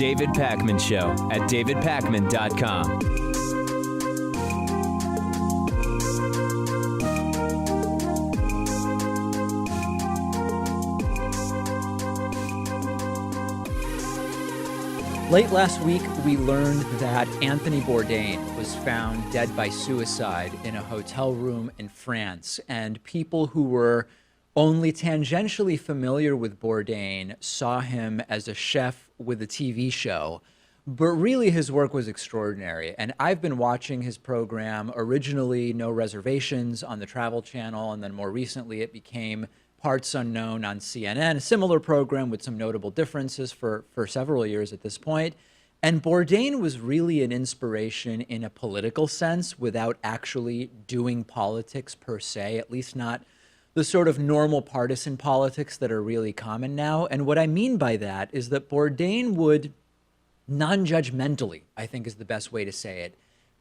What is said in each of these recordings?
David Pakman Show at davidpakman.com. Late last week, we learned that Anthony Bourdain was found dead by suicide in a hotel room in France, and people who were only tangentially familiar with Bourdain saw him as a chef with a TV show, but really his work was extraordinary. And I've been watching his program, originally No Reservations on the Travel Channel, and then more recently it became Parts Unknown on CNN, a similar program with some notable differences for several years at this point. And Bourdain was really an inspiration in a political sense without actually doing politics per se, at least not the sort of normal partisan politics that are really common now. And what I mean by that is that Bourdain would non-judgmentally, I think is the best way to say it,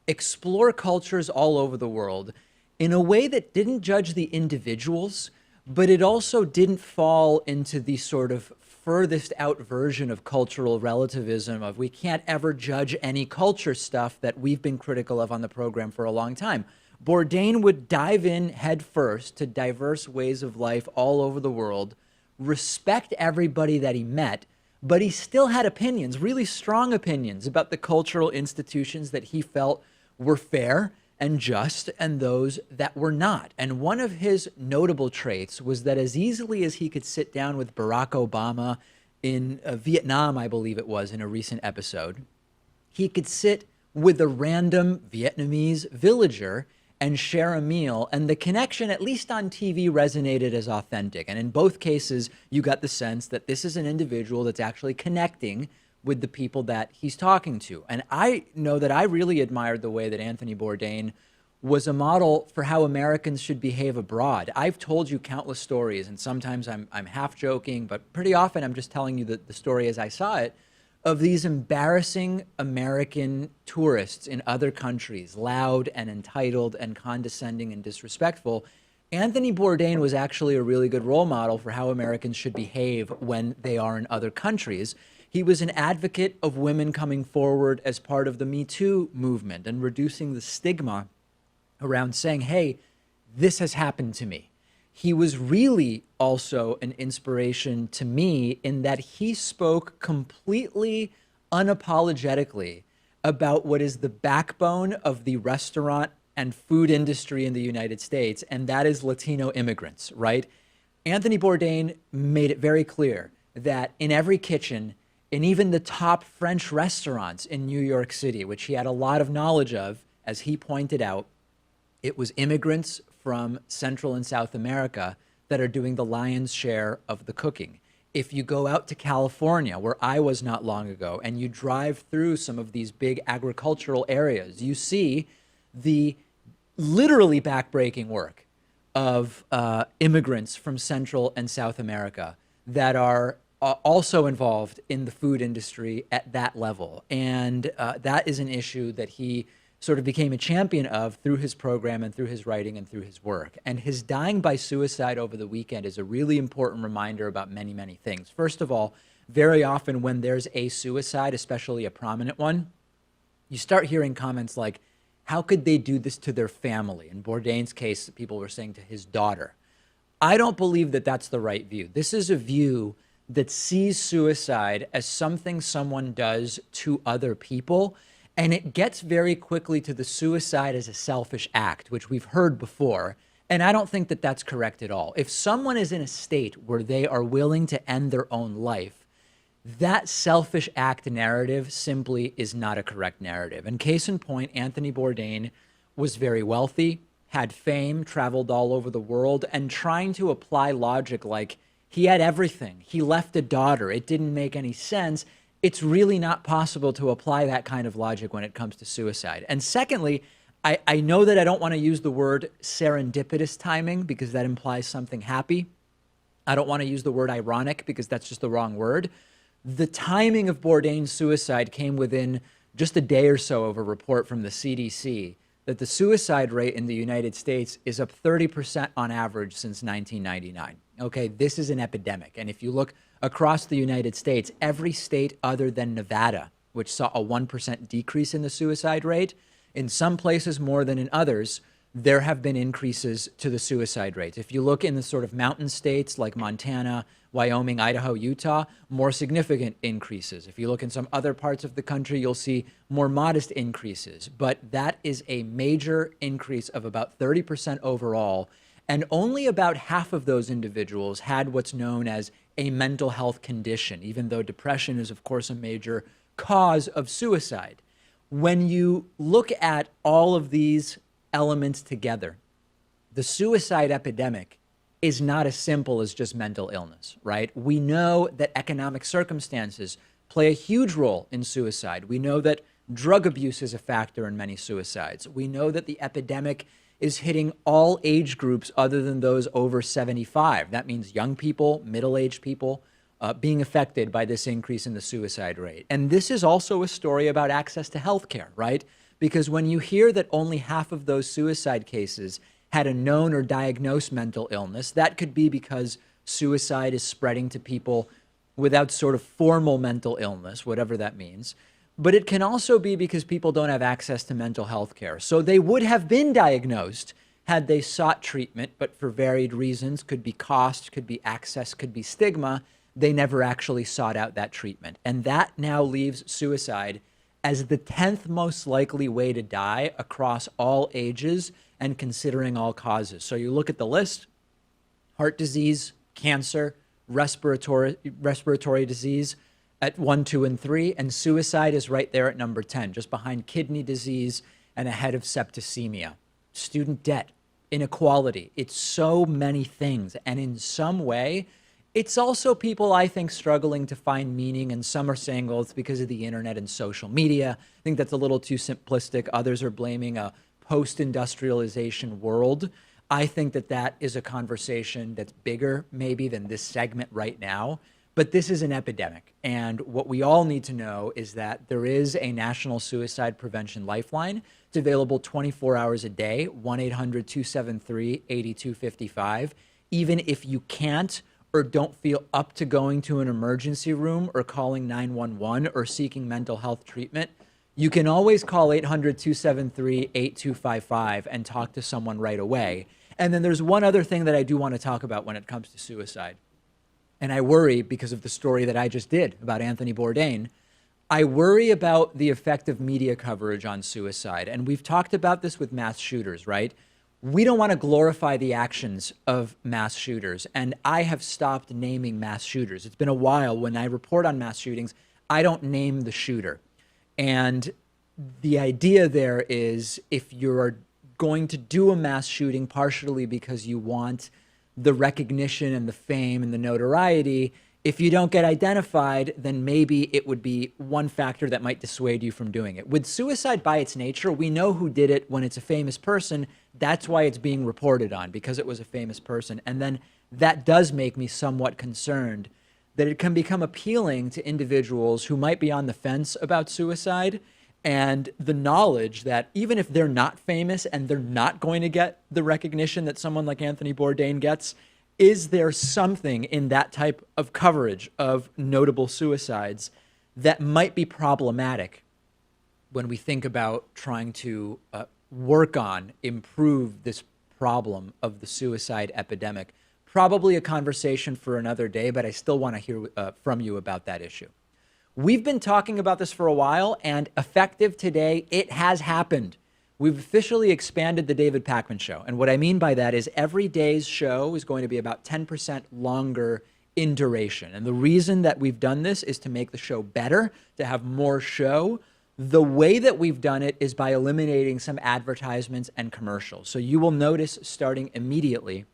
explore cultures all over the world in a way that didn't judge the individuals, but it also didn't fall into the sort of furthest out version of cultural relativism of we can't ever judge any culture stuff that we've been critical of on the program for a long time. Bourdain would dive in head first to diverse ways of life all over the world, respect everybody that he met, but he still had opinions, really strong opinions about the cultural institutions that he felt were fair and just, and those that were not. And one of his notable traits was that as easily as he could sit down with Barack Obama in Vietnam, I believe it was, in a recent episode, he could sit with a random Vietnamese villager and share a meal. And the connection, at least on TV, resonated as authentic. And in both cases, you got the sense that this is an individual that's actually connecting with the people that he's talking to. And I know that I really admired the way that Anthony Bourdain was a model for how Americans should behave abroad. I've told you countless stories, and sometimes I'm half joking, but pretty often I'm just telling you the story as I saw it, of these embarrassing American tourists in other countries, loud and entitled and condescending and disrespectful. Anthony Bourdain was actually a really good role model for how Americans should behave when they are in other countries. He was an advocate of women coming forward as part of the Me Too movement and reducing the stigma around saying, hey, this has happened to me. He was really also an inspiration to me in that he spoke completely unapologetically about what is the backbone of the restaurant and food industry in the United States, and that is Latino immigrants, right? Anthony Bourdain made it very clear that in every kitchen, in even the top French restaurants in New York City, which he had a lot of knowledge of, as he pointed out, it was immigrants from Central and South America that are doing the lion's share of the cooking. If you go out to California, where I was not long ago, and you drive through some of these big agricultural areas, you see the literally backbreaking work of immigrants from Central and South America that are also involved in the food industry at that level. And that is an issue that he sort of became a champion of through his program and through his writing and through his work. And his dying by suicide over the weekend is a really important reminder about many, many things. First of all, very often when there's a suicide, especially a prominent one, you start hearing comments like, how could they do this to their family? In Bourdain's case, people were saying to his daughter. I don't believe that that's the right view. This is a view that sees suicide as something someone does to other people, and it gets very quickly to the suicide as a selfish act, which we've heard before, and I don't think that that's correct at all. If someone is in a state where they are willing to end their own life, that selfish act narrative simply is not a correct narrative. And case in point, Anthony Bourdain was very wealthy, had fame, traveled all over the world, and trying to apply logic like he had everything. He left a daughter. It didn't make any sense. It's really not possible to apply that kind of logic when it comes to suicide. And secondly, I know that I don't want to use the word serendipitous timing because that implies something happy. I don't want to use the word ironic because that's just the wrong word. The timing of Bourdain's suicide came within just a day or so of a report from the CDC that the suicide rate in the United States is up 30% on average since 1999. Okay, this is an epidemic. And if you look across the United States, every state other than Nevada, which saw a 1% decrease in the suicide rate, in some places more than in others, there have been increases to the suicide rates. If you look in the sort of mountain states like Montana, Wyoming, Idaho, Utah, more significant increases. If you look in some other parts of the country, you'll see more modest increases. But that is a major increase of about 30% overall. And only about half of those individuals had what's known as a mental health condition, even though depression is, of course, a major cause of suicide. When you look at all of these elements together, the suicide epidemic is not as simple as just mental illness, right? We know that economic circumstances play a huge role in suicide. We know that drug abuse is a factor in many suicides. We know that the epidemic is hitting all age groups other than those over 75. That means young people, middle-aged people, being affected by this increase in the suicide rate. And this is also a story about access to healthcare, right? Because when you hear that only half of those suicide cases had a known or diagnosed mental illness, that could be because suicide is spreading to people without sort of formal mental illness, whatever that means. But it can also be because people don't have access to mental health care. So they would have been diagnosed had they sought treatment, but for varied reasons, could be cost, could be access, could be stigma, they never actually sought out that treatment. And that now leaves suicide as the 10th most likely way to die across all ages and considering all causes. So you look at the list: heart disease, cancer, respiratory disease at 1, 2, and 3, and suicide is right there at number 10, just behind kidney disease and ahead of septicemia. Student debt, inequality, it's so many things. And in some way, it's also people, I think, struggling to find meaning, and some are saying, well, it's because of the internet and social media. I think that's a little too simplistic. Others are blaming a post-industrialization world. I think that that is a conversation that's bigger maybe than this segment right now, but this is an epidemic. And what we all need to know is that there is a national suicide prevention lifeline. It's available 24 hours a day, 1-800-273-8255. Even if you can't or don't feel up to going to an emergency room or calling 911 or seeking mental health treatment, you can always call 800-273-8255 and talk to someone right away. And then there's one other thing that I do want to talk about when it comes to suicide. And I worry, because of the story that I just did about Anthony Bourdain, I worry about the effect of media coverage on suicide. And we've talked about this with mass shooters, right? We don't want to glorify the actions of mass shooters. And I have stopped naming mass shooters. It's been a while. When I report on mass shootings, I don't name the shooter. And the idea there is, if you're going to do a mass shooting partially because you want the recognition and the fame and the notoriety, if you don't get identified, then maybe it would be one factor that might dissuade you from doing it. With suicide by its nature, we know who did it when it's a famous person. That's why it's being reported on, because it was a famous person. And then that does make me somewhat concerned that it can become appealing to individuals who might be on the fence about suicide, and the knowledge that even if they're not famous and they're not going to get the recognition that someone like Anthony Bourdain gets, is there something in that type of coverage of notable suicides that might be problematic when we think about trying to work on, improve this problem of the suicide epidemic? Probably a conversation for another day, but I still want to hear from you about that issue. We've been talking about this for a while, and effective today, it has happened. We've officially expanded the David Pakman Show. And what I mean by that is every day's show is going to be about 10% longer in duration. And the reason that we've done this is to make the show better, to have more show. The way that we've done it is by eliminating some advertisements and commercials. So you will notice, starting immediately,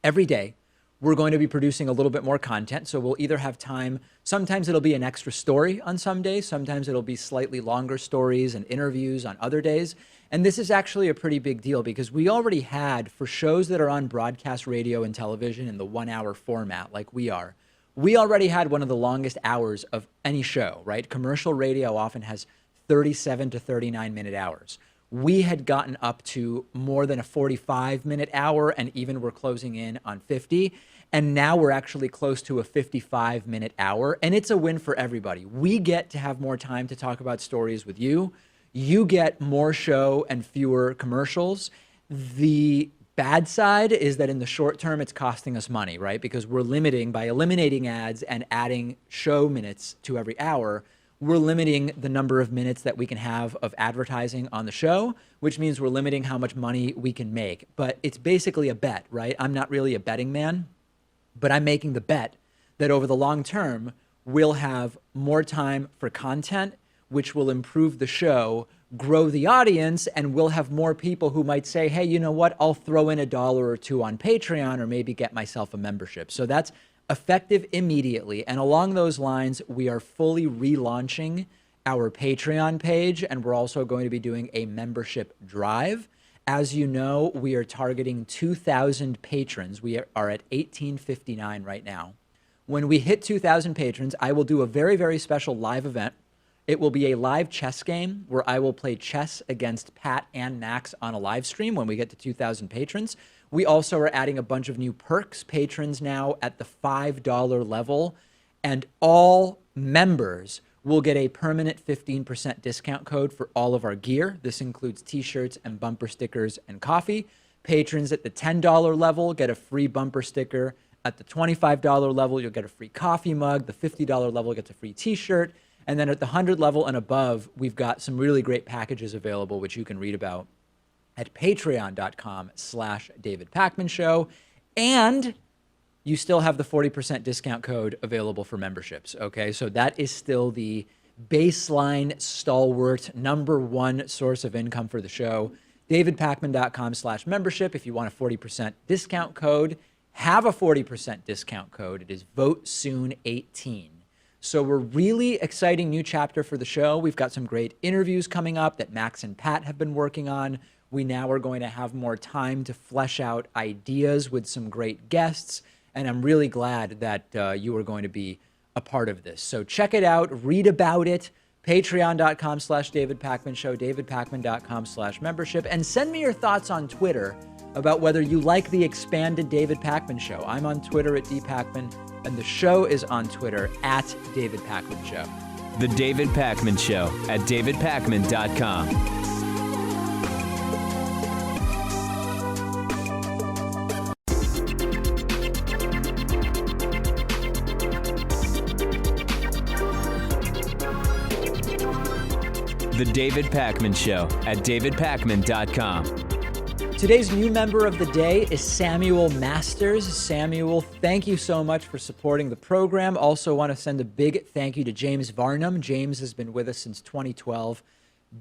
every day, we're going to be producing a little bit more content. So we'll either have time, sometimes it'll be an extra story on some days, sometimes it'll be slightly longer stories and interviews on other days. And this is actually a pretty big deal, because we already had, for shows that are on broadcast radio and television in the 1-hour format like we are, we already had one of the longest hours of any show, right? Commercial radio often has 37 to 39-minute hours. we had gotten up to more than a 45-minute hour, and even we're closing in on 50. And now we're actually close to a 55-minute hour, and it's a win for everybody. We get to have more time to talk about stories with you. You get more show and fewer commercials. The bad side is that in the short term, it's costing us money, right? Because we're limiting, by eliminating ads and adding show minutes to every hour, we're limiting the number of minutes that we can have of advertising on the show, which means we're limiting how much money we can make. But it's basically a bet, right? I'm not really a betting man, but I'm making the bet that over the long term, we'll have more time for content, which will improve the show, grow the audience, and we'll have more people who might say, hey, you know what? I'll throw in $1 or $2 on Patreon or maybe get myself a membership. So that's effective immediately. And along those lines, we are fully relaunching our Patreon page, and we're also going to be doing a membership drive. As you know, we are targeting 2,000 patrons. We are at 1,859 right now. When we hit 2,000 patrons, I will do a very, very special live event. It will be a live chess game where I will play chess against Pat and Max on a live stream when we get to 2,000 patrons. We also are adding a bunch of new perks. Patrons now at the $5 level, and all members will get a permanent 15% discount code for all of our gear. This includes t-shirts and bumper stickers and coffee. Patrons at the $10 level get a free bumper sticker. At the $25 level, you'll get a free coffee mug. The $50 level gets a free t-shirt. And then at the 100 level and above, we've got some really great packages available, which you can read about at patreon.com/David Pakman Show. And you still have the 40% discount code available for memberships, okay? So that is still the baseline, stalwart, #1 source of income for the show. davidpakman.com/membership. If you want a 40% discount code, have a 40% discount code. It is Vote Soon 18. So we're really exciting new chapter for the show. We've got some great interviews coming up that Max and Pat have been working on. We now are going to have more time to flesh out ideas with some great guests. And I'm really glad that you are going to be a part of this. So check it out, read about it, patreon.com/David Pakman Show, davidpakman.com/membership, and send me your thoughts on Twitter about whether you like the expanded David Pakman Show. I'm on Twitter at dpakman, and the show is on Twitter at David Pakman Show. The David Pakman Show at davidpakman.com. The David Pakman Show at davidpakman.com. Today's new member of the day is Samuel Masters. Samuel, thank you so much for supporting the program. Also want to send a big thank you to James Varnum. James has been with us since 2012.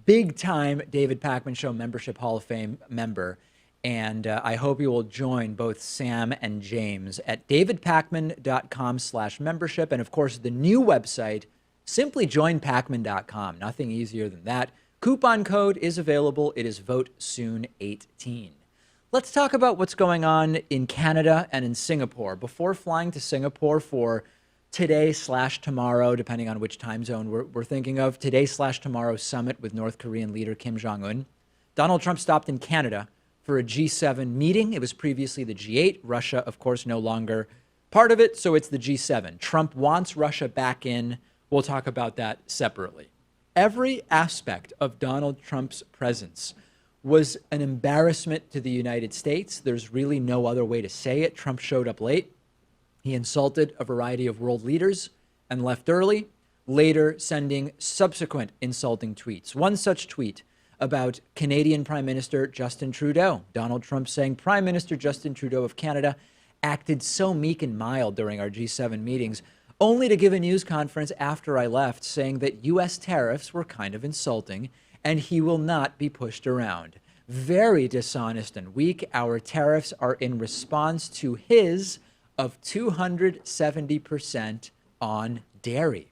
Big time David Pakman Show Membership Hall of Fame member. And I hope you will join both Sam and James at davidpakman.com/membership. And of course, the new website, simply joinpakman.com. Nothing easier than that. Coupon code is available. It is Vote Soon 18. Let's talk about what's going on in Canada and in Singapore. Before flying to Singapore for today/tomorrow, depending on which time zone we're thinking of, today/tomorrow summit with North Korean leader Kim Jong-un, Donald Trump stopped in Canada for a G7 meeting. It was previously the G8. Russia, of course, no longer part of it, so it's the G7. Trump wants Russia back in. We'll talk about that separately. Every aspect of Donald Trump's presence was an embarrassment to the United States. There's really no other way to say it. Trump showed up late. He insulted a variety of world leaders and left early, later sending subsequent insulting tweets. One such tweet about Canadian Prime Minister Justin Trudeau. Donald Trump saying, Prime Minister Justin Trudeau of Canada acted so meek and mild during our G7 meetings, only to give a news conference after I left saying that U.S. tariffs were kind of insulting and he will not be pushed around. Very dishonest and weak. Our tariffs are in response to his of 270% on dairy.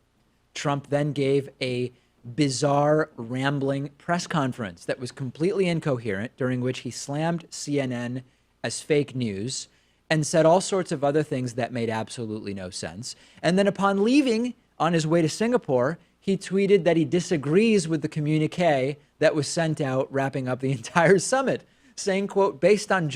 Trump then gave a bizarre, rambling press conference that was completely incoherent, during which he slammed CNN as fake news and said all sorts of other things that made absolutely no sense. And then upon leaving on his way to Singapore, he tweeted that he disagrees with the communique that was sent out wrapping up the entire summit, saying, quote, based on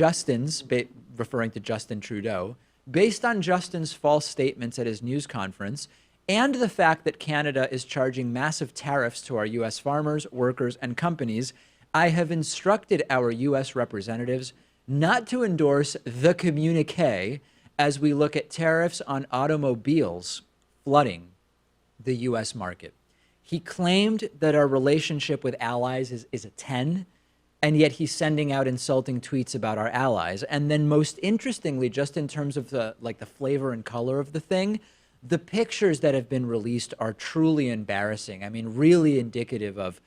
referring to Justin Trudeau, based on Justin's false statements at his news conference and the fact that Canada is charging massive tariffs to our U.S. farmers, workers, and companies, I have instructed our U.S. representatives not to endorse the communique as we look at tariffs on automobiles flooding the U.S. market. He claimed that our relationship with allies is a 10, and yet he's sending out insulting tweets about our allies. And then most interestingly, just in terms of the flavor and color of the thing, the pictures that have been released are truly embarrassing. I mean, really indicative of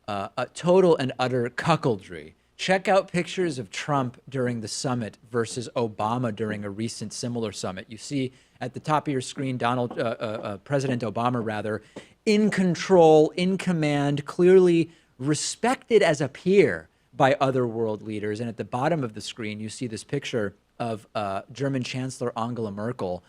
a total and utter cuckoldry. Check out pictures of Trump during the summit versus Obama during a recent similar summit. You see at the top of your screen, President Obama, in control, in command, clearly respected as a peer by other world leaders. And at the bottom of the screen, you see this picture of German Chancellor Angela Merkel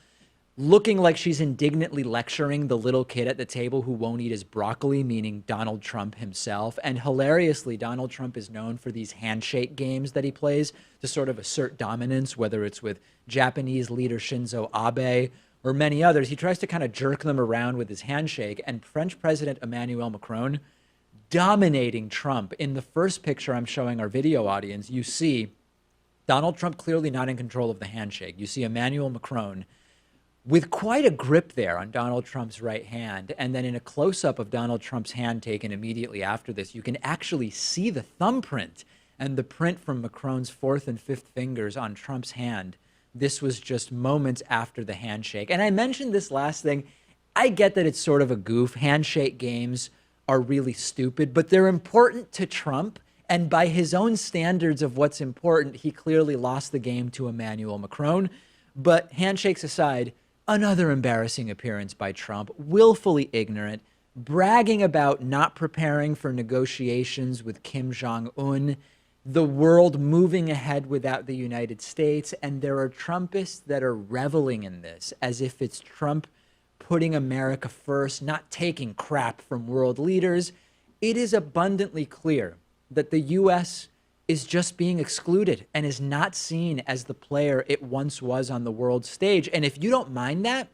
looking like she's indignantly lecturing the little kid at the table who won't eat his broccoli, meaning Donald Trump himself. And hilariously, Donald Trump is known for these handshake games that he plays to sort of assert dominance, whether it's with Japanese leader Shinzo Abe or many others. He tries to kind of jerk them around with his handshake. And French President Emmanuel Macron dominating Trump. In the first picture I'm showing our video audience, you see Donald Trump clearly not in control of the handshake. You see Emmanuel Macron with quite a grip there on Donald Trump's right hand. And then in a close-up of Donald Trump's hand taken immediately after this, you can actually see the thumbprint and the print from Macron's fourth and fifth fingers on Trump's hand. This was just moments after the handshake. And I mentioned this last thing. I get that it's sort of a goof. Handshake games are really stupid, but they're important to Trump. And by his own standards of what's important, he clearly lost the game to Emmanuel Macron. But handshakes aside, another embarrassing appearance by Trump, willfully ignorant, bragging about not preparing for negotiations with Kim Jong-un, the world moving ahead without the United States. And there are Trumpists that are reveling in this as if it's Trump putting America first, not taking crap from world leaders. It is abundantly clear that the U.S. is just being excluded and is not seen as the player it once was on the world stage. And if you don't mind that,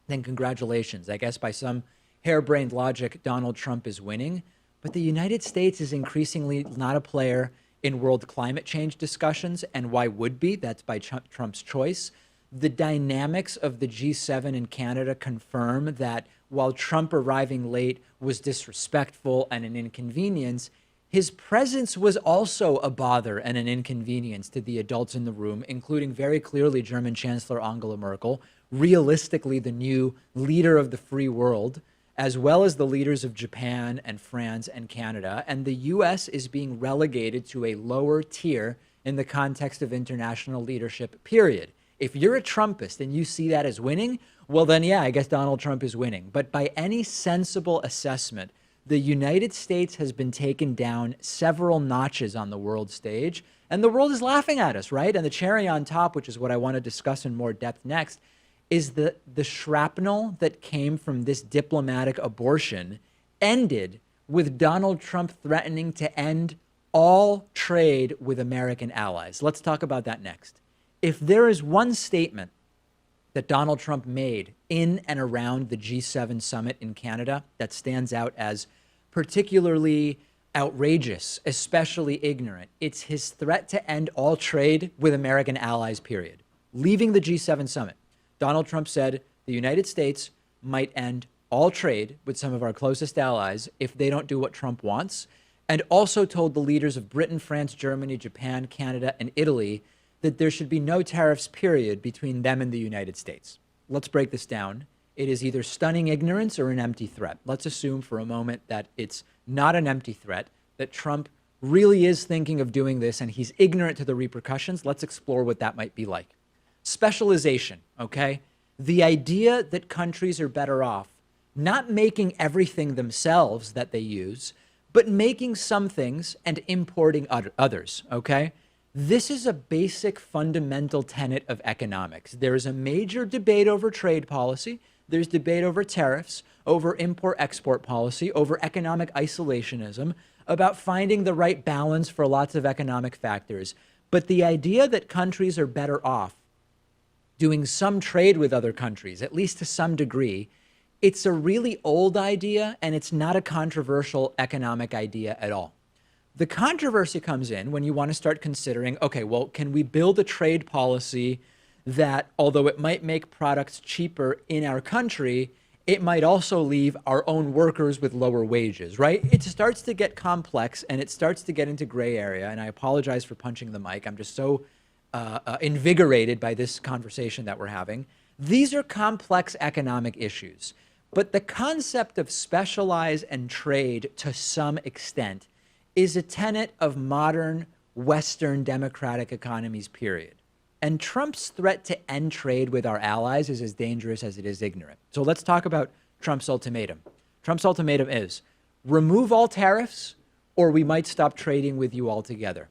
then congratulations. I guess by some harebrained logic, Donald Trump is winning. But the United States is increasingly not a player in world climate change discussions. And why would be? That's by Trump's choice. The dynamics of the G7 in Canada confirm that while Trump arriving late was disrespectful and an inconvenience, his presence was also a bother and an inconvenience to the adults in the room, including very clearly German Chancellor Angela Merkel, realistically the new leader of the free world, as well as the leaders of Japan and France and Canada. And the U.S. is being relegated to a lower tier in the context of international leadership, period. If you're a Trumpist and you see that as winning, well then, yeah, I guess Donald Trump is winning. But by any sensible assessment, the United States has been taken down several notches on the world stage, and the world is laughing at us, right? And the cherry on top, which is what I want to discuss in more depth next, is the shrapnel that came from this diplomatic abortion ended with Donald Trump threatening to end all trade with American allies. Let's talk about that next. If there is one statement that Donald Trump made in and around the G7 summit in Canada that stands out as particularly outrageous, especially ignorant, it's his threat to end all trade with American allies, period. Leaving the G7 summit, Donald Trump said the United States might end all trade with some of our closest allies if they don't do what Trump wants, and also told the leaders of Britain, France, Germany, Japan, Canada, and Italy that there should be no tariffs, period, between them and the United States. Let's break this down. It is either stunning ignorance or an empty threat. Let's assume for a moment that it's not an empty threat, that Trump really is thinking of doing this and he's ignorant to the repercussions. Let's explore what that might be like. Specialization, okay? The idea that countries are better off not making everything themselves that they use, but making some things and importing others, okay? This is a basic fundamental tenet of economics. There is a major debate over trade policy. There's debate over tariffs, over import-export policy, over economic isolationism, about finding the right balance for lots of economic factors. But the idea that countries are better off doing some trade with other countries, at least to some degree, it's a really old idea, and it's not a controversial economic idea at all. The controversy comes in when you want to start considering, okay, well, can we build a trade policy that, although it might make products cheaper in our country, it might also leave our own workers with lower wages, right? It starts to get complex, and it starts to get into gray area. And I apologize for punching the mic. I'm just so invigorated by this conversation that we're having. These are complex economic issues. But the concept of specialize and trade to some extent is a tenet of modern Western democratic economies, period. And Trump's threat to end trade with our allies is as dangerous as it is ignorant. So let's talk about Trump's ultimatum. Trump's ultimatum is remove all tariffs or we might stop trading with you altogether.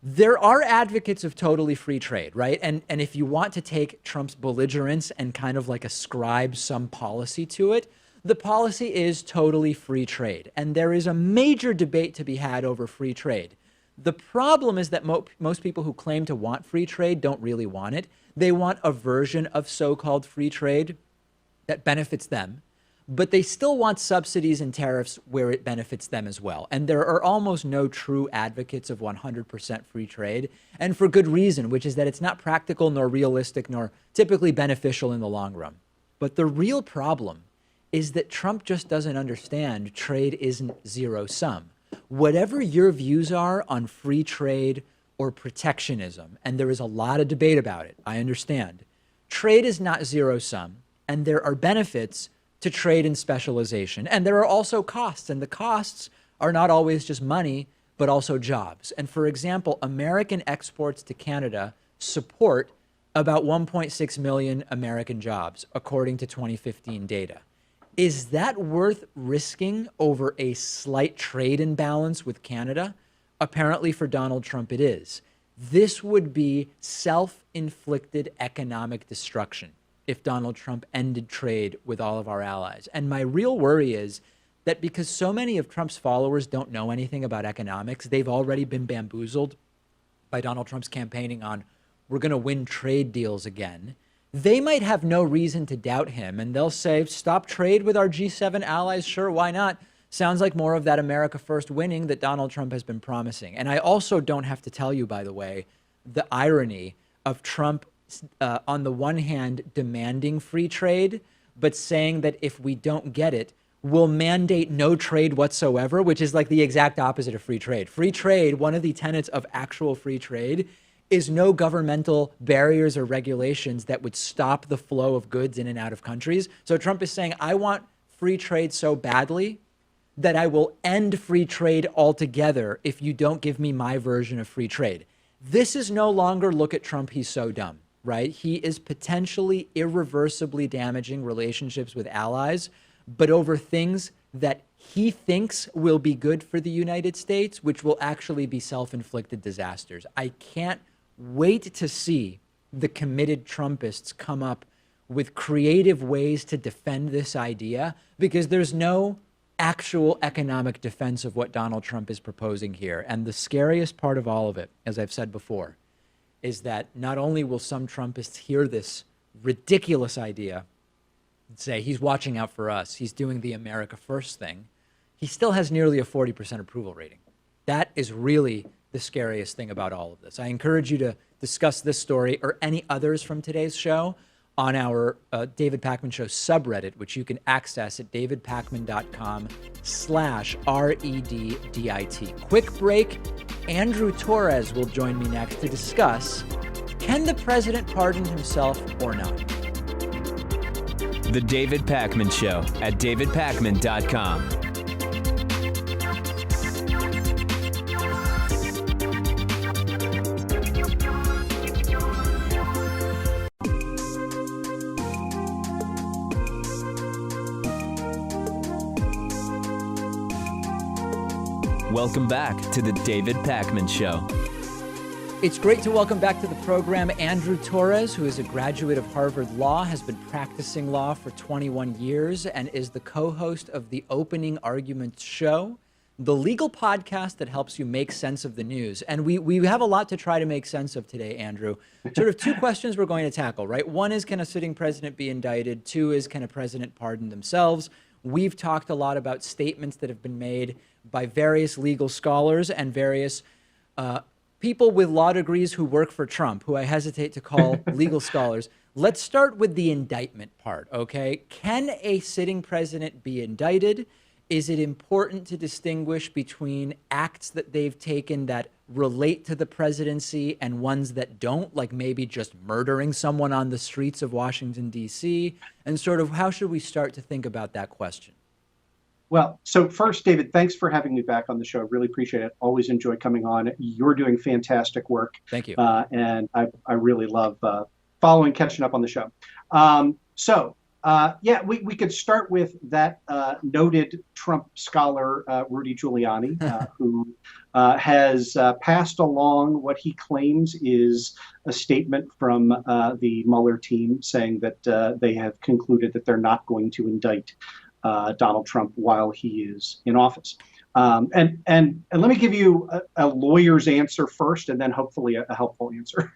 There are advocates of totally free trade, right? And if you want to take Trump's belligerence and kind of like ascribe some policy to it, the policy is totally free trade. And there is a major debate to be had over free trade. The problem is that most people who claim to want free trade don't really want it. They want a version of so-called free trade that benefits them, but they still want subsidies and tariffs where it benefits them as well. And there are almost no true advocates of 100% free trade, and for good reason, which is that it's not practical nor realistic nor typically beneficial in the long run. But the real problem is that Trump just doesn't understand trade isn't zero sum. Whatever your views are on free trade or protectionism, and there is a lot of debate about it, I understand, trade is not zero sum, and there are benefits to trade and specialization. And there are also costs, and the costs are not always just money, but also jobs. And for example, American exports to Canada support about 1.6 million American jobs, according to 2015 data. Is that worth risking over a slight trade imbalance with Canada? Apparently for Donald Trump it is. This would be self-inflicted economic destruction if Donald Trump ended trade with all of our allies. And my real worry is that because so many of Trump's followers don't know anything about economics, they've already been bamboozled by Donald Trump's campaigning on, we're going to win trade deals again. They might have no reason to doubt him, and they'll say, stop trade with our G7 allies? Sure, why not? Sounds like more of that America First winning that Donald Trump has been promising. And I also don't have to tell you, by the way, the irony of Trump on the one hand, demanding free trade, but saying that if we don't get it, we'll mandate no trade whatsoever, which is like the exact opposite of free trade. Free trade, one of the tenets of actual free trade, is no governmental barriers or regulations that would stop the flow of goods in and out of countries. So Trump is saying, I want free trade so badly that I will end free trade altogether if you don't give me my version of free trade. This is no longer look at Trump, he's so dumb. Right? He is potentially irreversibly damaging relationships with allies, but over things that he thinks will be good for the United States, which will actually be self-inflicted disasters. I can't wait to see the committed Trumpists come up with creative ways to defend this idea, because there's no actual economic defense of what Donald Trump is proposing here. And the scariest part of all of it, as I've said before, is that not only will some Trumpists hear this ridiculous idea and say, he's watching out for us, he's doing the America First thing, he still has nearly a 40% approval rating. That is really the scariest thing about all of this. I encourage you to discuss this story or any others from today's show on our David Pakman Show subreddit, which you can access at davidpakman.com/REDDIT. Quick break. Andrew Torrez will join me next to discuss, can the president pardon himself or not? The David Pakman Show at davidpakman.com. Welcome back to the David Pakman Show. It's great to welcome back to the program Andrew Torrez, who is a graduate of Harvard Law, has been practicing law for 21 years, and is the co-host of the Opening Arguments Show, the legal podcast that helps you make sense of the news. And we have a lot to try to make sense of today, Andrew. Sort of two questions we're going to tackle, right? One is, can a sitting president be indicted? Two is, can a president pardon themselves? We've talked a lot about statements that have been made by various legal scholars and various people with law degrees who work for Trump, who I hesitate to call legal scholars. Let's start with the indictment part, okay? Can a sitting president be indicted? Is it important to distinguish between acts that they've taken that relate to the presidency and ones that don't, like maybe just murdering someone on the streets of Washington, D.C.? And sort of how should we start to think about that question? Well, so first, David, thanks for having me back on the show. I really appreciate it. Always enjoy coming on. You're doing fantastic work. Thank you. And I really love catching up on the show. We could start with that noted Trump scholar, Rudy Giuliani, who has passed along what he claims is a statement from the Mueller team saying that they have concluded that they're not going to indict Donald Trump while he is in office. And let me give you a lawyer's answer first, and then hopefully a helpful answer.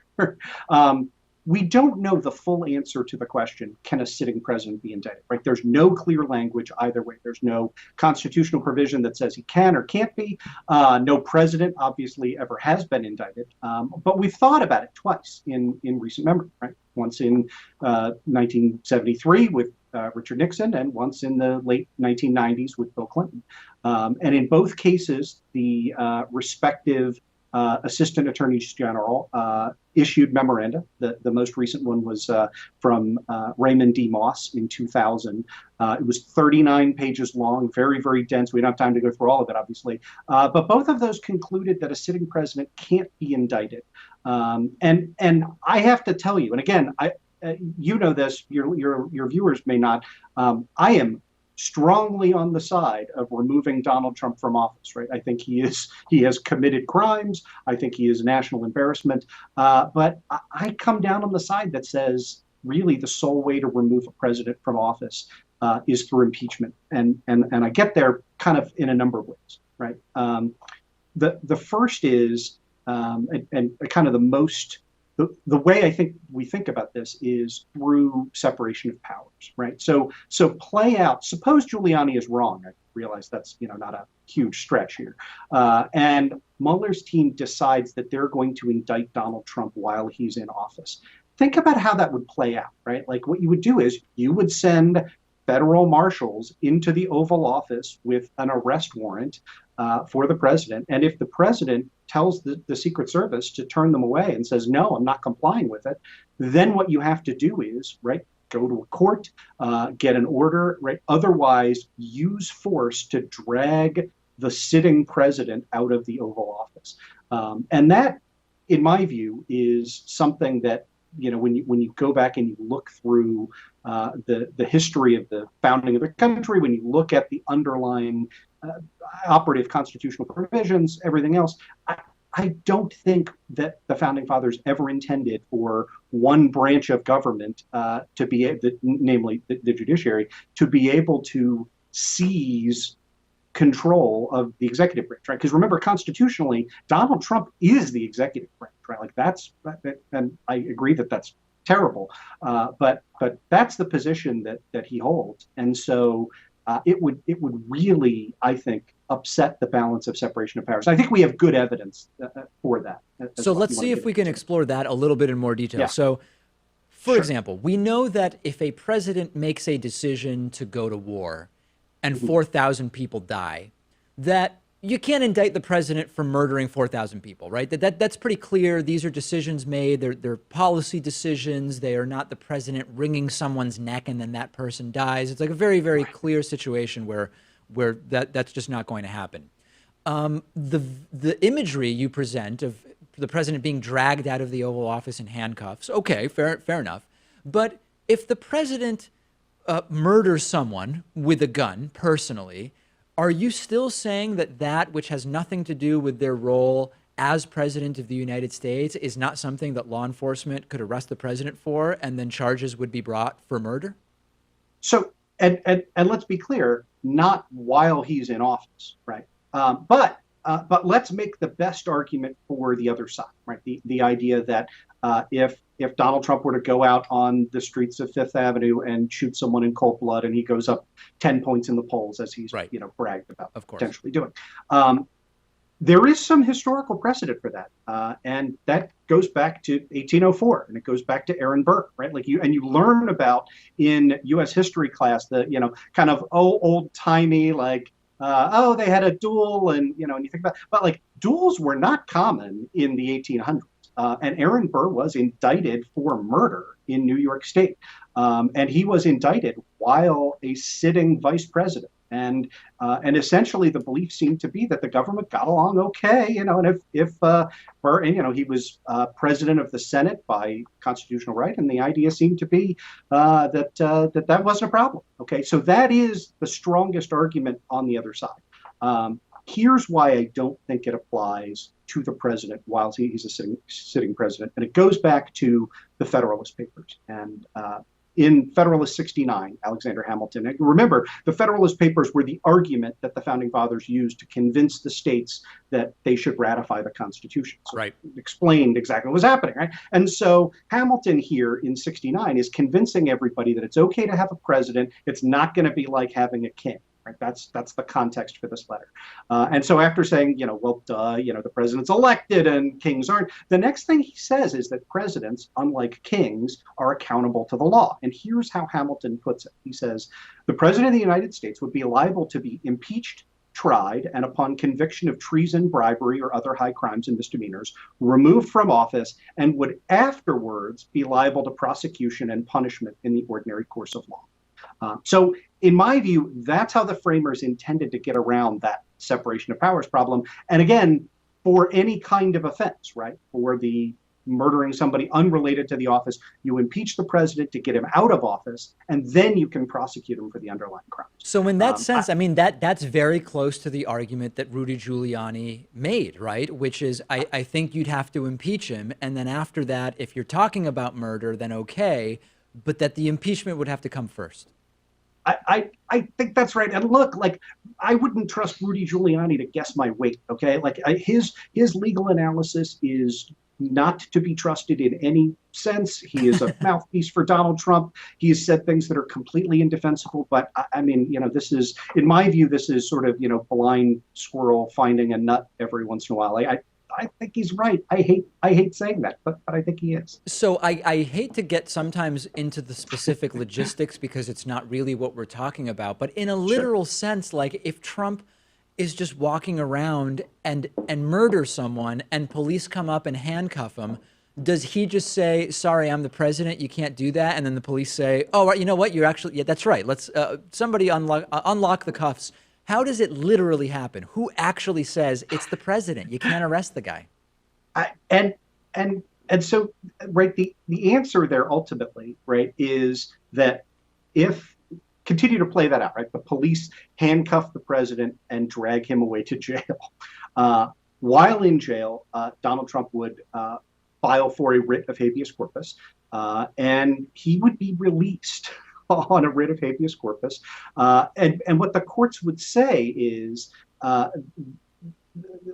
We don't know the full answer to the question, can a sitting president be indicted, right? There's no clear language either way. There's no constitutional provision that says he can or can't be. No president obviously ever has been indicted. But we've thought about it twice in recent memory, right? Once in 1973 with Richard Nixon, and once in the late 1990s with Bill Clinton. And in both cases, the respective assistant attorneys general issued memoranda. The most recent one was from Raymond D. Moss in 2000. It was 39 pages long, very, very dense. We don't have time to go through all of it, obviously. But both of those concluded that a sitting president can't be indicted. And I have to tell you, and again, you know this, your viewers may not. I am strongly on the side of removing Donald Trump from office, right? I think he has committed crimes. I think he is a national embarrassment. But I come down on the side that says really the sole way to remove a president from office is through impeachment. And I get there kind of in a number of ways, right? The first is, and kind of the most, the way I think we think about this is through separation of powers, right? So play out. Suppose Giuliani is wrong. I realize that's not a huge stretch here, and Mueller's team decides that they're going to indict Donald Trump while he's in office. Think about how that would play out, right? Like what you would do is you would send federal marshals into the Oval Office with an arrest warrant for the president, and if the president tells the Secret Service to turn them away and says, no, I'm not complying with it, then what you have to do is, right, go to a court, get an order, right? Otherwise, use force to drag the sitting president out of the Oval Office. And that, in my view, is something that, when you go back and you look through the history of the founding of the country, when you look at the underlying operative constitutional provisions, everything else, I don't think that the founding fathers ever intended for one branch of government to be able, namely the judiciary, to be able to seize control of the executive branch, right? Because remember, constitutionally, Donald Trump is the executive branch, right? Like and I agree that that's terrible, but that's the position that he holds, and so it would really, I think, upset the balance of separation of powers. I think we have good evidence for that. So let's see if we can explore that a little bit in more detail. Yeah. So, for example, we know that if a president makes a decision to go to war and 4,000 people die, that you can't indict the president for murdering 4,000 people, right? That's pretty clear. These are decisions made. They're policy decisions. They are not the president wringing someone's neck and then that person dies. It's like a very, very clear situation where that's just not going to happen. The imagery you present of the president being dragged out of the Oval Office in handcuffs, okay, fair enough. But if the president murders someone with a gun personally, are you still saying that which has nothing to do with their role as president of the United States is not something that law enforcement could arrest the president for, and then charges would be brought for murder? So, and let's be clear, not while he's in office, right? But let's make the best argument for the other side, right? The idea that if Donald Trump were to go out on the streets of Fifth Avenue and shoot someone in cold blood, and he goes up 10 points in the polls, as he's bragged about potentially doing, there is some historical precedent for that, and that goes back to 1804, and it goes back to Aaron Burr, right? Like you learn about in U.S. history class the kind of old timey like. They had a duel, and and you think about, but like duels were not common in the 1800s. And Aaron Burr was indicted for murder in New York State, and he was indicted while a sitting vice president. And essentially, the belief seemed to be that the government got along okay, and if Burr, he was president of the Senate by constitutional right, and the idea seemed to be that wasn't a problem. Okay, so that is the strongest argument on the other side. Here's why I don't think it applies to the president while he's a sitting president, and it goes back to the Federalist Papers. And in Federalist 69, Alexander Hamilton, and remember, the Federalist Papers were the argument that the Founding Fathers used to convince the states that they should ratify the Constitution. So right. It explained exactly what was happening, right? And so Hamilton here in 69 is convincing everybody that it's okay to have a president. It's not going to be like having a king. Right? That's the context for this letter. And so after saying, the president's elected and kings aren't, the next thing he says is that presidents, unlike kings, are accountable to the law. And here's how Hamilton puts it. He says, the president of the United States would be liable to be impeached, tried, and upon conviction of treason, bribery, or other high crimes and misdemeanors, removed from office, and would afterwards be liable to prosecution and punishment in the ordinary course of law. So in my view, that's how the framers intended to get around that separation of powers problem. And again, for any kind of offense, right? For the murdering somebody unrelated to the office, you impeach the president to get him out of office, and then you can prosecute him for the underlying crimes. So in that sense, that's very close to the argument that Rudy Giuliani made, right? Which is, I think you'd have to impeach him. And then after that, if you're talking about murder, then okay, but that the impeachment would have to come first. I think that's right. And look, like, I wouldn't trust Rudy Giuliani to guess my weight, okay? Like, his legal analysis is not to be trusted in any sense. He is a mouthpiece for Donald Trump. He has said things that are completely indefensible. But I mean, this is, in my view, this is sort of, blind squirrel finding a nut every once in a while. I think he's right. I hate saying that, but I think he is. So I hate to get sometimes into the specific logistics because it's not really what we're talking about. But in a literal sense, like if Trump is just walking around and murder someone and police come up and handcuff him, does he just say, sorry, I'm the president, you can't do that? And then the police say, oh, right, you know what? You're actually, yeah, that's right. Let's somebody unlock the cuffs. How does it literally happen? Who actually says it's the president? You can't arrest the guy. And so, right, the answer there ultimately, right, is that if continue to play that out, right, the police handcuff the president and drag him away to jail. While in jail, Donald Trump would file for a writ of habeas corpus, and he would be released on a writ of habeas corpus. And what the courts would say is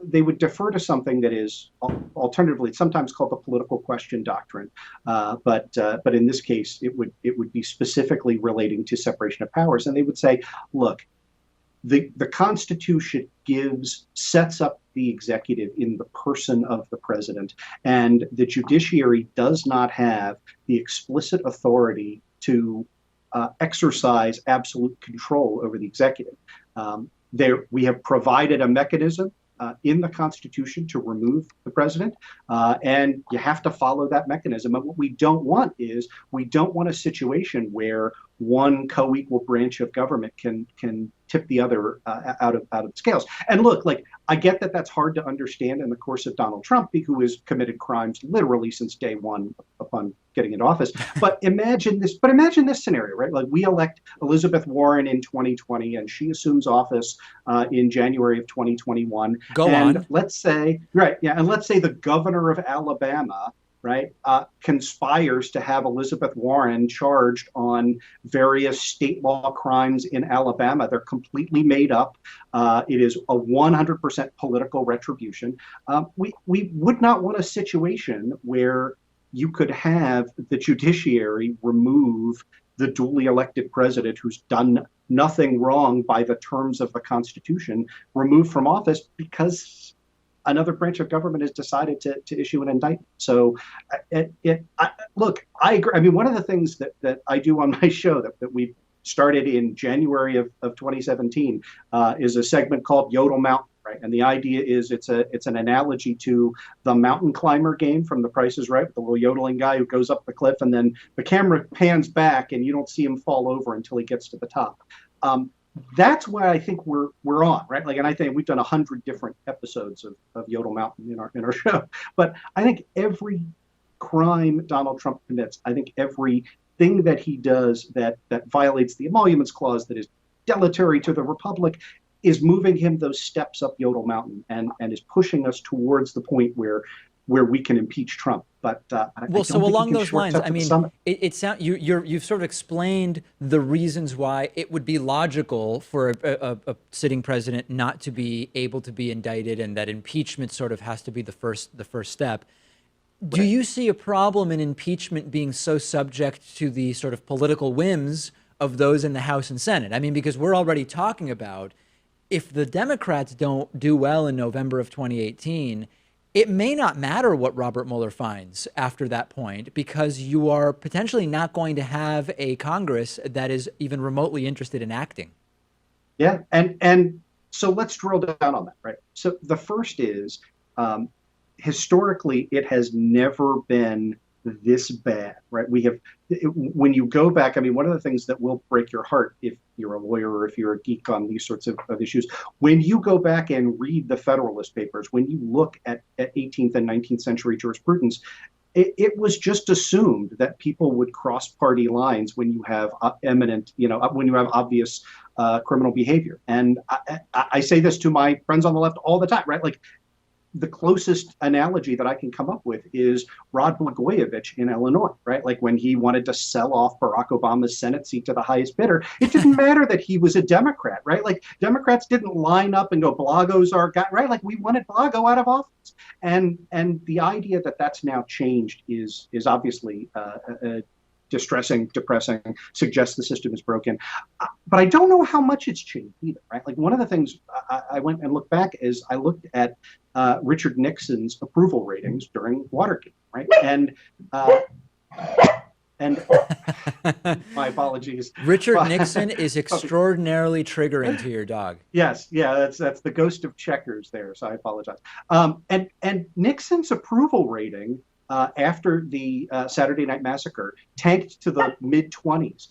they would defer to something that is alternatively sometimes called the political question doctrine. But in this case, it would be specifically relating to separation of powers. And they would say, look, the Constitution sets up the executive in the person of the president, and the judiciary does not have the explicit authority to exercise absolute control over the executive. We have provided a mechanism in the Constitution to remove the president, and you have to follow that mechanism. And what we don't want a situation where one co-equal branch of government can tip the other out of the scales. And look, like, I get that that's hard to understand in the course of Donald Trump, who has committed crimes literally since day one upon getting into office. But imagine this. But imagine this scenario, right? Like, we elect Elizabeth Warren in 2020, and she assumes office in January of 2021. Go and on. Let's say, right, yeah, and let's say the governor of Alabama, right, conspires to have Elizabeth Warren charged on various state law crimes in Alabama. They're completely made up. It is a 100% political retribution. We would not want a situation where you could have the judiciary remove the duly elected president who's done nothing wrong by the terms of the Constitution, removed from office because another branch of government has decided to issue an indictment. So, look, I agree. I mean, one of the things that I do on my show that we started in January of 2017 is a segment called Yodel Mountain, right? And the idea is it's an analogy to the mountain climber game from The Price is Right, with the little yodeling guy who goes up the cliff, and then the camera pans back and you don't see him fall over until he gets to the top. That's why I think we're on, right? Like, and I think we've done 100 different episodes of Yodel Mountain in our show. But I think every crime Donald Trump commits, I think every thing that he does that violates the emoluments clause, that is deleterious to the republic, is moving him those steps up Yodel Mountain and is pushing us towards the point where we can impeach Trump. But well, so along those lines, I mean, it sounds you've sort of explained the reasons why it would be logical for a sitting president not to be able to be indicted, and that impeachment sort of has to be the first step. Do you see a problem in impeachment being so subject to the sort of political whims of those in the House and Senate? I mean, because we're already talking about, if the Democrats don't do well in November of 2018, it may not matter what Robert Mueller finds after that point, because you are potentially not going to have a Congress that is even remotely interested in acting. Yeah, and so let's drill down on that, right? So the first is, historically, it has never been this bad, right? When you go back, I mean, one of the things that will break your heart if you're a lawyer or if you're a geek on these sorts of issues, when you go back and read the Federalist Papers, when you look at 18th and 19th century jurisprudence, it was just assumed that people would cross party lines when you have when you have obvious criminal behavior. And I say this to my friends on the left all the time, right? Like, the closest analogy that I can come up with is Rod Blagojevich in Illinois, right? Like, when he wanted to sell off Barack Obama's Senate seat to the highest bidder, it didn't matter that he was a Democrat, right? Like, Democrats didn't line up and go, Blago's our guy, right? Like, we wanted Blago out of office. And the idea that that's now changed is obviously distressing, depressing, suggests the system is broken. But I don't know how much it's changed either, right? Like, one of the things I went and looked back is I looked at Richard Nixon's approval ratings during Watergate, right? And my apologies. Richard Nixon is extraordinarily triggering to your dog. Yes, yeah, that's the ghost of Checkers there, so I apologize. And Nixon's approval rating after the Saturday Night Massacre tanked to the mid-20s.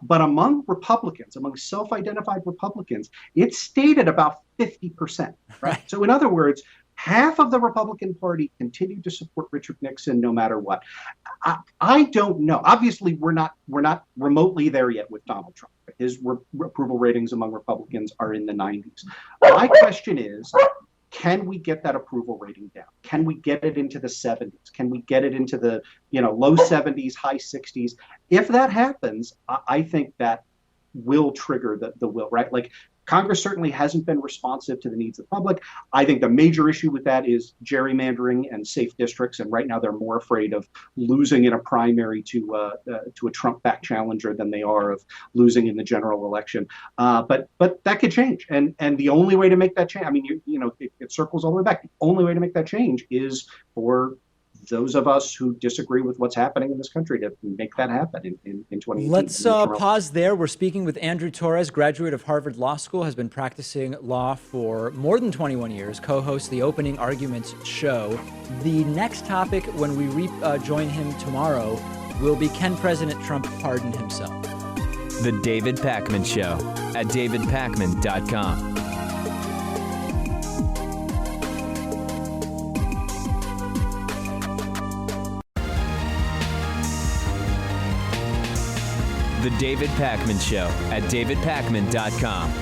But among Republicans, among self-identified Republicans, it stayed at about 50%. Right? So in other words, half of the Republican Party continued to support Richard Nixon no matter what. I don't know. Obviously, we're not remotely there yet with Donald Trump. His approval ratings among Republicans are in the 90s. My question is, can we get that approval rating down? Can we get it into the 70s? Can we get it into the low 70s, high 60s? If that happens, I think that will trigger the will, right? Like, Congress certainly hasn't been responsive to the needs of the public. I think the major issue with that is gerrymandering and safe districts. And right now they're more afraid of losing in a primary to a Trump-backed challenger than they are of losing in the general election. But that could change. And the only way to make that change, I mean, it circles all the way back. The only way to make that change is for those of us who disagree with what's happening in this country to make that happen in 2018. Let's pause there. We're speaking with Andrew Torrez, graduate of Harvard Law School, has been practicing law for more than 21 years, co-hosts the Opening Arguments show. The next topic, when we join him tomorrow, will be, can President Trump pardon himself? The David Pakman Show at davidpakman.com. The David Pakman Show at davidpakman.com.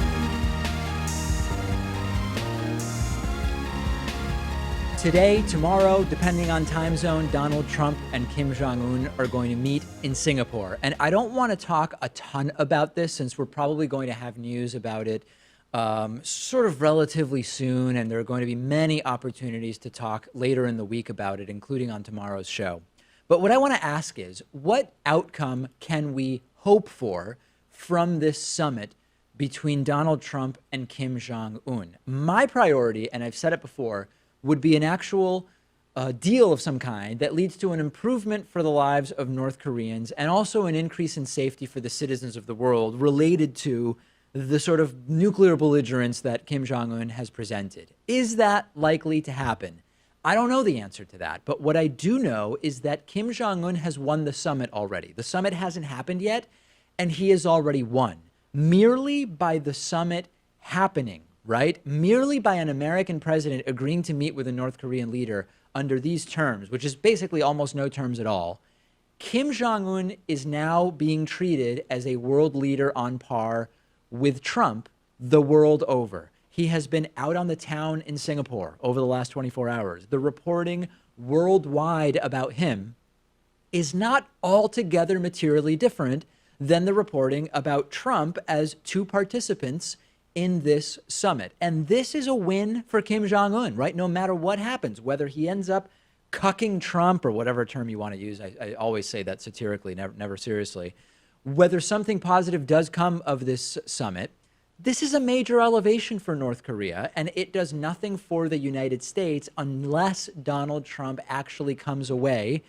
Today, tomorrow, depending on time zone, Donald Trump and Kim Jong-un are going to meet in Singapore. And I don't want to talk a ton about this since we're probably going to have news about it sort of relatively soon. And there are going to be many opportunities to talk later in the week about it, including on tomorrow's show. But what I want to ask is, what outcome can we hope for from this summit between Donald Trump and Kim Jong-un? My priority, and I've said it before, would be an actual deal of some kind that leads to an improvement for the lives of North Koreans and also an increase in safety for the citizens of the world related to the sort of nuclear belligerence that Kim Jong-un has presented. Is that likely to happen? I don't know the answer to that, but what I do know is that Kim Jong-un has won the summit already. The summit hasn't happened yet, and he has already won. Merely by the summit happening, right? Merely by an American president agreeing to meet with a North Korean leader under these terms, which is basically almost no terms at all, Kim Jong-un is now being treated as a world leader on par with Trump the world over. He has been out on the town in Singapore over the last 24 hours. The reporting worldwide about him is not altogether materially different than the reporting about Trump as two participants in this summit. And this is a win for Kim Jong-un, right? No matter what happens, whether he ends up cucking Trump or whatever term you want to use. I always say that satirically, never seriously. Whether something positive does come of this summit, this is a major elevation for North Korea, and it does nothing for the United States unless Donald Trump actually comes away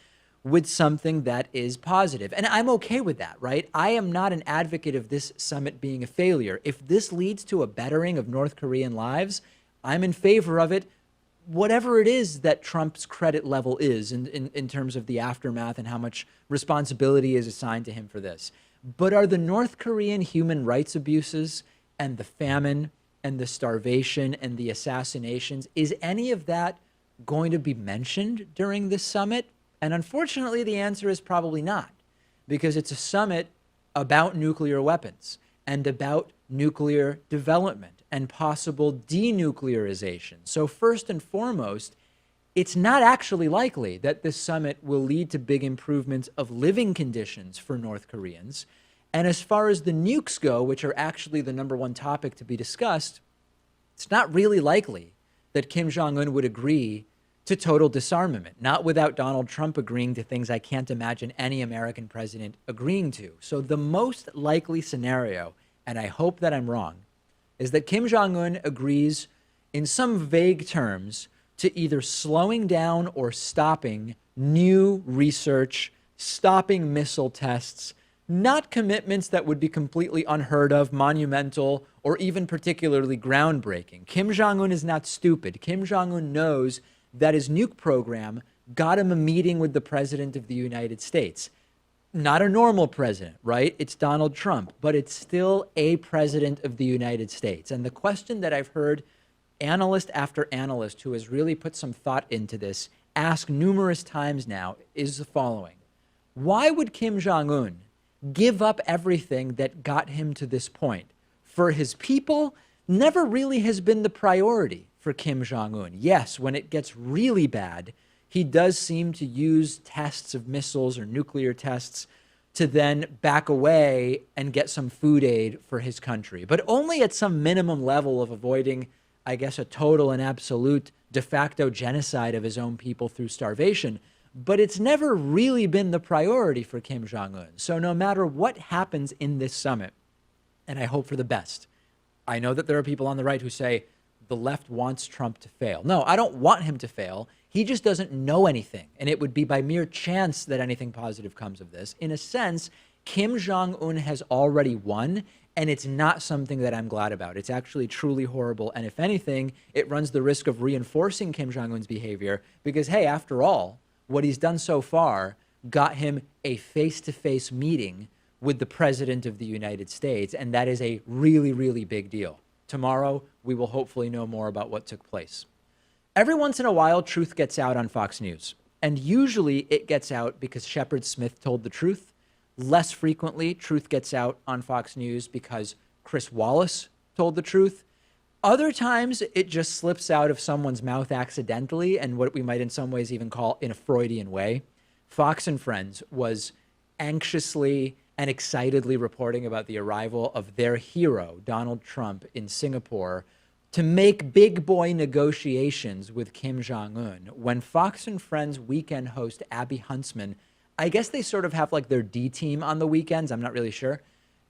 with something that is positive. And I'm okay with that, right? I am not an advocate of this summit being a failure. If this leads to a bettering of North Korean lives, I'm in favor of it, whatever it is that Trump's credit level is in terms of the aftermath and how much responsibility is assigned to him for this. But are the North Korean human rights abuses and the famine and the starvation and the assassinations, is any of that going to be mentioned during this summit? And unfortunately, the answer is probably not, because it's a summit about nuclear weapons and about nuclear development and possible denuclearization. So first and foremost, it's not actually likely that this summit will lead to big improvements of living conditions for North Koreans. And as far as the nukes go, which are actually the number one topic to be discussed, it's not really likely that Kim Jong-un would agree to total disarmament, not without Donald Trump agreeing to things I can't imagine any American president agreeing to. So the most likely scenario, and I hope that I'm wrong, is that Kim Jong-un agrees in some vague terms to either slowing down or stopping new research, stopping missile tests, not commitments that would be completely unheard of, monumental, or even particularly groundbreaking. Kim Jong-un is not stupid. Kim Jong-un knows that his nuke program got him a meeting with the president of the United States. Not a normal president, right? It's Donald Trump, but it's still a president of the United States. And the question that I've heard analyst after analyst who has really put some thought into this ask numerous times now is the following. Why would Kim Jong-un give up everything that got him to this point? For his people, never really has been the priority for Kim Jong-un. Yes, when it gets really bad, he does seem to use tests of missiles or nuclear tests to then back away and get some food aid for his country, but only at some minimum level of avoiding, I guess, a total and absolute de facto genocide of his own people through starvation. But it's never really been the priority for Kim Jong-un. So no matter what happens in this summit, and I hope for the best, I know that there are people on the right who say the left wants Trump to fail. No, I don't want him to fail. He just doesn't know anything. And it would be by mere chance that anything positive comes of this. In a sense, Kim Jong-un has already won, and it's not something that I'm glad about. It's actually truly horrible. And if anything, it runs the risk of reinforcing Kim Jong-un's behavior because, hey, after all, what he's done so far got him a face-to-face meeting with the President of the United States, and that is a really, really big deal. Tomorrow, we will hopefully know more about what took place. Every once in a while, truth gets out on Fox News, and usually it gets out because Shepard Smith told the truth. Less frequently, truth gets out on Fox News because Chris Wallace told the truth. Other times, it just slips out of someone's mouth accidentally, and what we might in some ways even call in a Freudian way. Fox and Friends was anxiously and excitedly reporting about the arrival of their hero, Donald Trump, in Singapore to make big boy negotiations with Kim Jong-un. When Fox and Friends weekend host Abby Huntsman, I guess they sort of have like their D team on the weekends, I'm not really sure.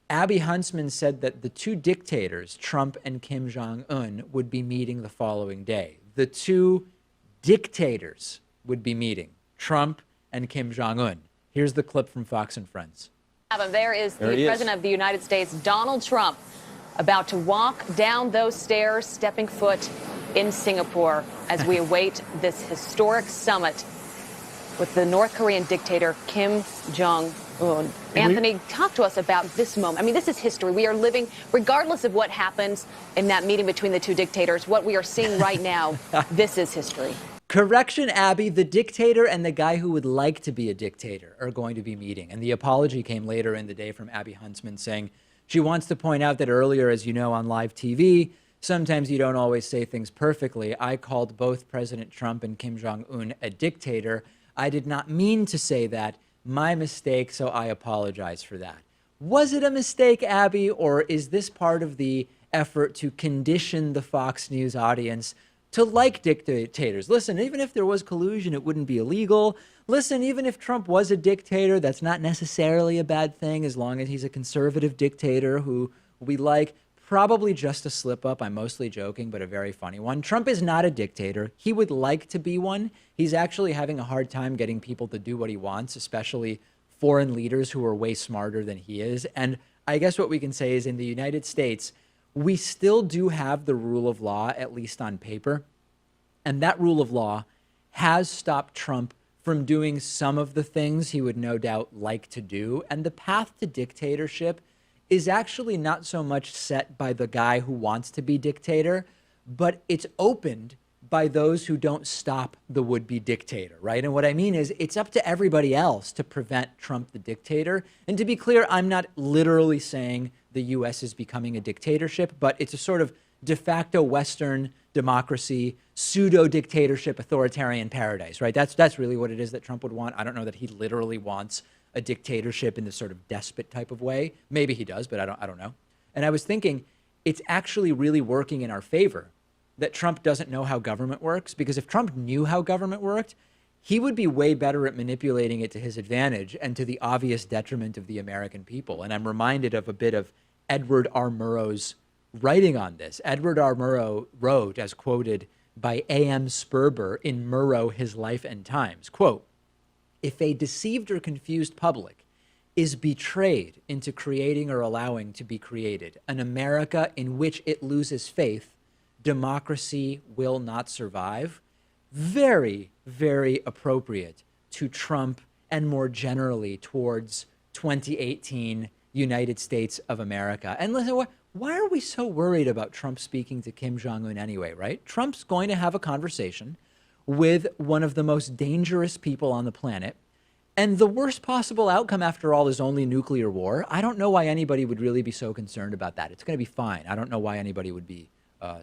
Abby Huntsman said that the two dictators, Trump and Kim Jong-un, would be meeting the following day. The two dictators would be meeting, Trump and Kim Jong-un. Here's the clip from Fox and Friends. There is the President of the United States, Donald Trump, about to walk down those stairs, stepping foot in Singapore as we await this historic summit with the North Korean dictator, Kim Jong-un. Anthony, talk to us about this moment. I mean, this is history. We are living, regardless of what happens in that meeting between the two dictators, what we are seeing right now, this is history. Correction, Abby, the dictator and the guy who would like to be a dictator are going to be meeting. And the apology came later in the day from Abby Huntsman saying she wants to point out that earlier, as you know, on live TV, sometimes you don't always say things perfectly. I called both President Trump and Kim Jong-un a dictator. I did not mean to say that. My mistake, so I apologize for that. Was it a mistake, Abby, or is this part of the effort to condition the Fox News audience to like dictators? Listen, even if there was collusion, it wouldn't be illegal. Listen, even if Trump was a dictator, that's not necessarily a bad thing as long as he's a conservative dictator who we like. Probably just a slip up. I'm mostly joking, but a very funny one. Trump is not a dictator. He would like to be one. He's actually having a hard time getting people to do what he wants, especially foreign leaders who are way smarter than he is. And I guess what we can say is in the United States, we still do have the rule of law, at least on paper. And that rule of law has stopped Trump from doing some of the things he would no doubt like to do. And the path to dictatorship is actually not so much set by the guy who wants to be dictator, but it's opened by those who don't stop the would-be dictator, right? And what I mean is it's up to everybody else to prevent Trump the dictator. And to be clear, I'm not literally saying the U.S. is becoming a dictatorship, but it's a sort of de facto Western democracy, pseudo-dictatorship, authoritarian paradise, right? That's really what it is that Trump would want. I don't know that he literally wants a dictatorship in this sort of despot type of way. Maybe he does, but I don't know. And I was thinking it's actually really working in our favor that Trump doesn't know how government works, because if Trump knew how government worked, he would be way better at manipulating it to his advantage and to the obvious detriment of the American people. And I'm reminded of a bit of Edward R. Murrow's writing on this. Edward R. Murrow wrote, as quoted by A.M. Sperber in Murrow, His Life and Times, quote, "If a deceived or confused public is betrayed into creating or allowing to be created an America in which it loses faith, democracy will not survive." Very, very appropriate to Trump and more generally towards 2018 United States of America. And listen, why are we so worried about Trump speaking to Kim Jong-un anyway, right? Trump's going to have a conversation with one of the most dangerous people on the planet. And the worst possible outcome, after all, is only nuclear war. I don't know why anybody would really be so concerned about that. It's going to be fine. I don't know why anybody would be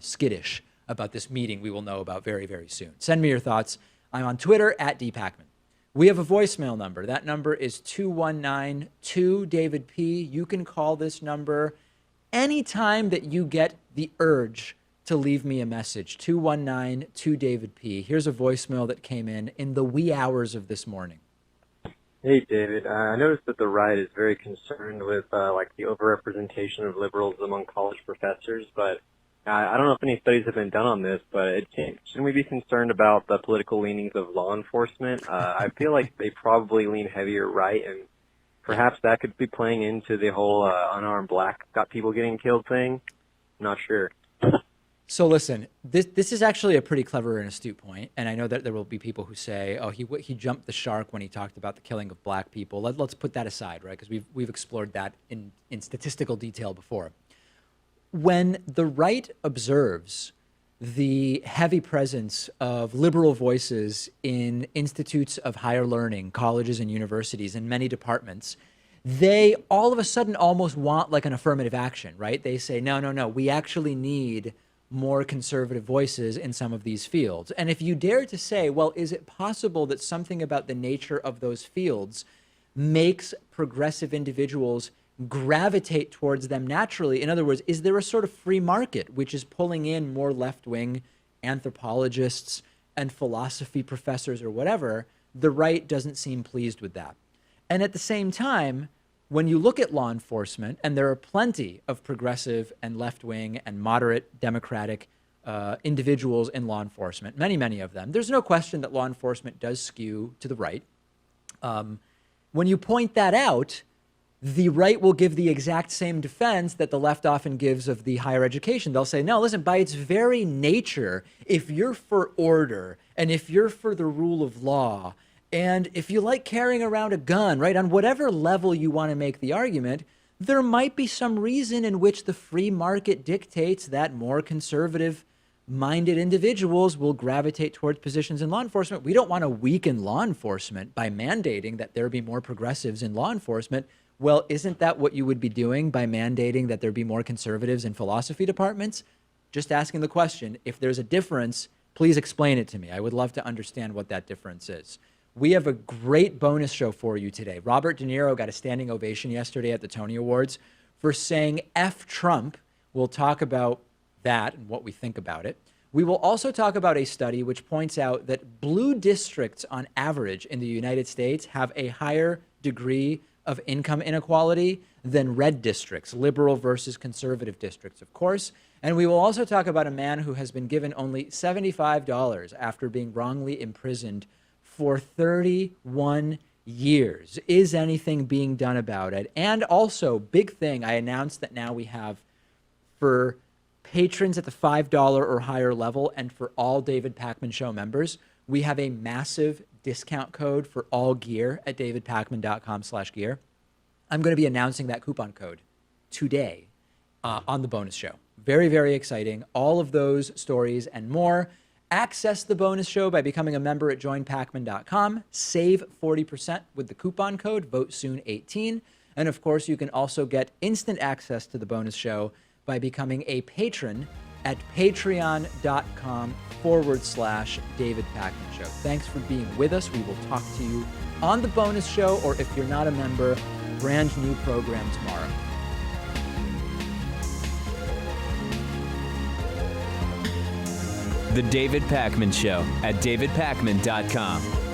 skittish about this meeting we will know about very, very soon. Send me your thoughts. I'm on Twitter at @DPakman. We have a voicemail number. That number is 219-2-DAVID-P. You can call this number anytime that you get the urge to leave me a message. 219-2-DAVID-P. Here's a voicemail that came in the wee hours of this morning. Hey, David. I noticed that the right is very concerned with like the overrepresentation of liberals among college professors, but I don't know if any studies have been done on this, but shouldn't we be concerned about the political leanings of law enforcement? I feel like they probably lean heavier right, and perhaps that could be playing into the whole unarmed black got people getting killed thing. I'm not sure. So listen, this is actually a pretty clever and astute point, and I know that there will be people who say, "Oh, he jumped the shark when he talked about the killing of black people." Let's put that aside, right? Because we've explored that in statistical detail before. When the right observes the heavy presence of liberal voices in institutes of higher learning, colleges and universities, in many departments, they all of a sudden almost want like an affirmative action, right? They say, no, we actually need more conservative voices in some of these fields. And if you dare to say, well, is it possible that something about the nature of those fields makes progressive individuals gravitate towards them naturally? In other words, is there a sort of free market which is pulling in more left-wing anthropologists and philosophy professors or whatever? The right doesn't seem pleased with that. And at the same time, when you look at law enforcement, and there are plenty of progressive and left-wing and moderate democratic individuals in law enforcement, many of them, there's no question that law enforcement does skew to the right. When you point that out, the right will give the exact same defense that the left often gives of the higher education. They'll say, no, listen, by its very nature, if you're for order and if you're for the rule of law, and if you like carrying around a gun, right, on whatever level you want to make the argument, there might be some reason in which the free market dictates that more conservative-minded individuals will gravitate towards positions in law enforcement. We don't want to weaken law enforcement by mandating that there be more progressives in law enforcement. Well, isn't that what you would be doing by mandating that there be more conservatives in philosophy departments? Just asking the question, if there's a difference, please explain it to me. I would love to understand what that difference is. We have a great bonus show for you today. Robert De Niro got a standing ovation yesterday at the Tony Awards for saying F Trump. We'll talk about that and what we think about it. We will also talk about a study which points out that blue districts on average in the United States have a higher degree of income inequality than red districts, liberal versus conservative districts, of course. And we will also talk about a man who has been given only $75 after being wrongly imprisoned for 31 years. Is anything being done about it? And also, big thing, I announced that now we have, for patrons at the $5 or higher level and for all David Pakman Show members, we have a massive discount code for all gear at davidpakman.com/gear. I'm going to be announcing that coupon code today on the bonus show. Very, very exciting. All of those stories and more. Access the bonus show by becoming a member at joinpakman.com. Save 40% with the coupon code VOTESOON18. And of course, you can also get instant access to the bonus show by becoming a patron at patreon.com/David Pakman Show. Thanks for being with us. We will talk to you on the bonus show, or if you're not a member, brand new program tomorrow. The David Pakman Show at davidpakman.com.